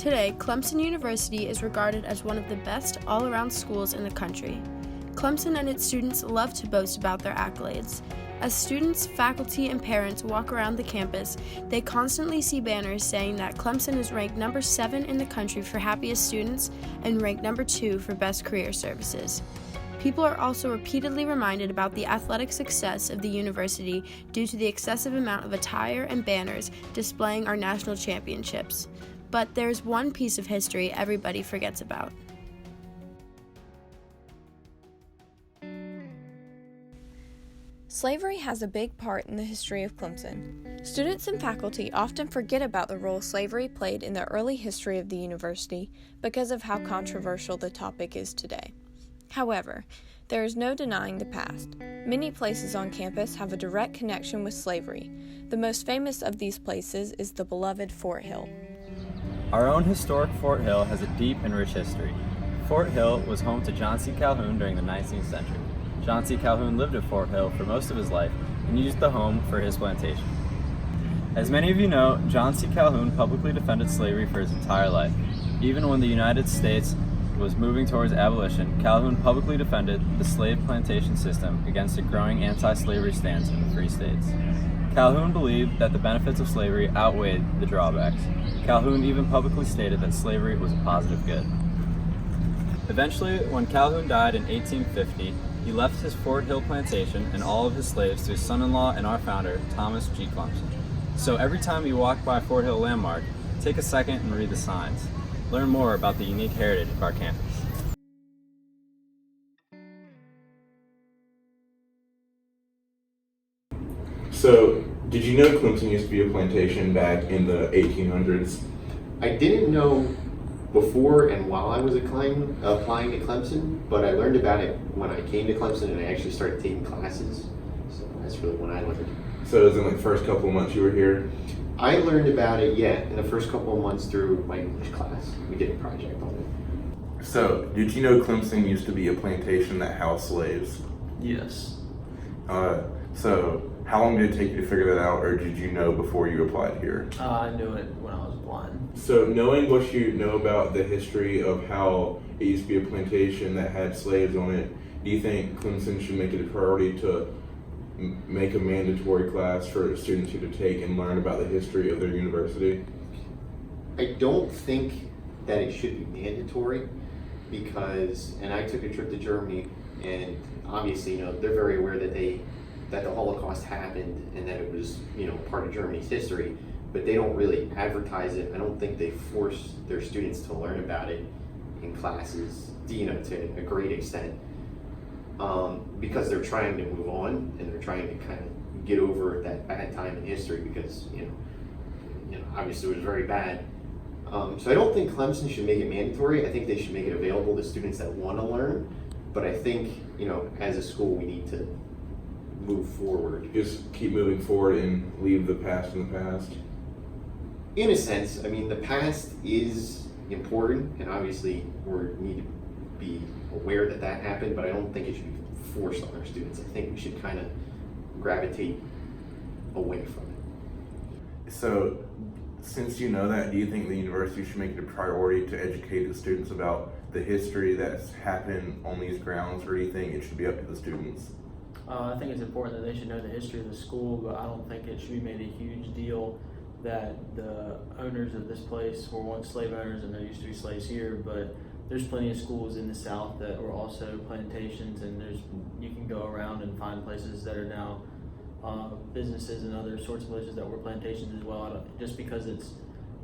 Today, Clemson University is regarded as one of the best all-around schools in the country. Clemson and its students love to boast about their accolades. As students, faculty, and parents walk around the campus, they constantly see banners saying that Clemson is ranked number 7 in the country for happiest students and ranked number 2 for best career services. People are also repeatedly reminded about the athletic success of the university due to the excessive amount of attire and banners displaying our national championships. But there's one piece of history everybody forgets about. Slavery has a big part in the history of Clemson. Students and faculty often forget about the role slavery played in the early history of the university because of how controversial the topic is today. However, there is no denying the past. Many places on campus have a direct connection with slavery. The most famous of these places is the beloved Fort Hill. Our own historic Fort Hill has a deep and rich history. Fort Hill was home to John C. Calhoun during the 19th century. John C. Calhoun lived at Fort Hill for most of his life and used the home for his plantation. As many of you know, John C. Calhoun publicly defended slavery for his entire life. Even when the United States was moving towards abolition, Calhoun publicly defended the slave plantation system against a growing anti-slavery stance in the free states. Calhoun believed that the benefits of slavery outweighed the drawbacks. Calhoun even publicly stated that slavery was a positive good. Eventually, when Calhoun died in 1850, he left his Fort Hill plantation and all of his slaves to his son-in-law and our founder, Thomas G. Clemson. So every time you walk by Fort Hill Landmark, take a second and read the signs. Learn more about the unique heritage of our campus. So, did you know Clemson used to be a plantation back in the 1800s? I didn't know before and while I was applying to Clemson, but I learned about it when I came to Clemson and I actually started taking classes. So that's really when I learned. So it was in like the first couple of months you were here? I learned about it, in the first couple of months through my English class. We did a project on it. So, did you know Clemson used to be a plantation that housed slaves? Yes. So, how long did it take you to figure that out, or did you know before you applied here? I knew it when I was blind. So, knowing what you know about the history of how it used to be a plantation that had slaves on it, do you think Clemson should make it a priority to make a mandatory class for students here to take and learn about the history of their university? I don't think that it should be mandatory because, and I took a trip to Germany, and obviously, they're very aware that the Holocaust happened and that it was, part of Germany's history, but they don't really advertise it. I don't think they force their students to learn about it in classes, to a great extent, because they're trying to move on and they're trying to kind of get over that bad time in history because, obviously it was very bad. So I don't think Clemson should make it mandatory. I think they should make it available to students that want to learn, but I think, as a school, we need to move forward. Just keep moving forward and leave the past in the past? In a sense, the past is important, and obviously we need to be aware that happened, but I don't think it should be forced on our students. I think we should kind of gravitate away from it. So, since you know that, do you think the university should make it a priority to educate the students about the history that's happened on these grounds, or do you think it should be up to the students? I think it's important that they should know the history of the school, but I don't think it should be made a huge deal that the owners of this place were once slave owners and there used to be slaves here, but there's plenty of schools in the South that were also plantations, and you can go around and find places that are now businesses and other sorts of places that were plantations as well. Just because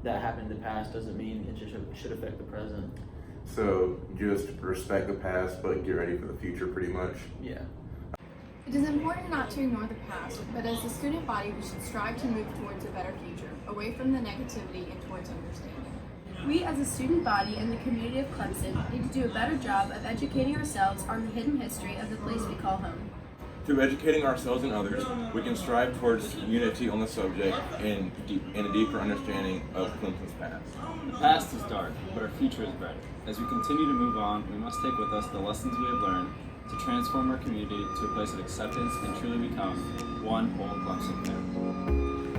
that happened in the past doesn't mean it should affect the present. So just respect the past, but get ready for the future, pretty much? Yeah. It is important not to ignore the past, but as a student body, we should strive to move towards a better future, away from the negativity and towards understanding. We as a student body and the community of Clemson need to do a better job of educating ourselves on the hidden history of the place we call home. Through educating ourselves and others, we can strive towards unity on the subject and a deeper understanding of Clemson's past. The past is dark, but our future is bright. As we continue to move on, we must take with us the lessons we have learned to transform our community to a place of acceptance and truly become one whole Clemson family.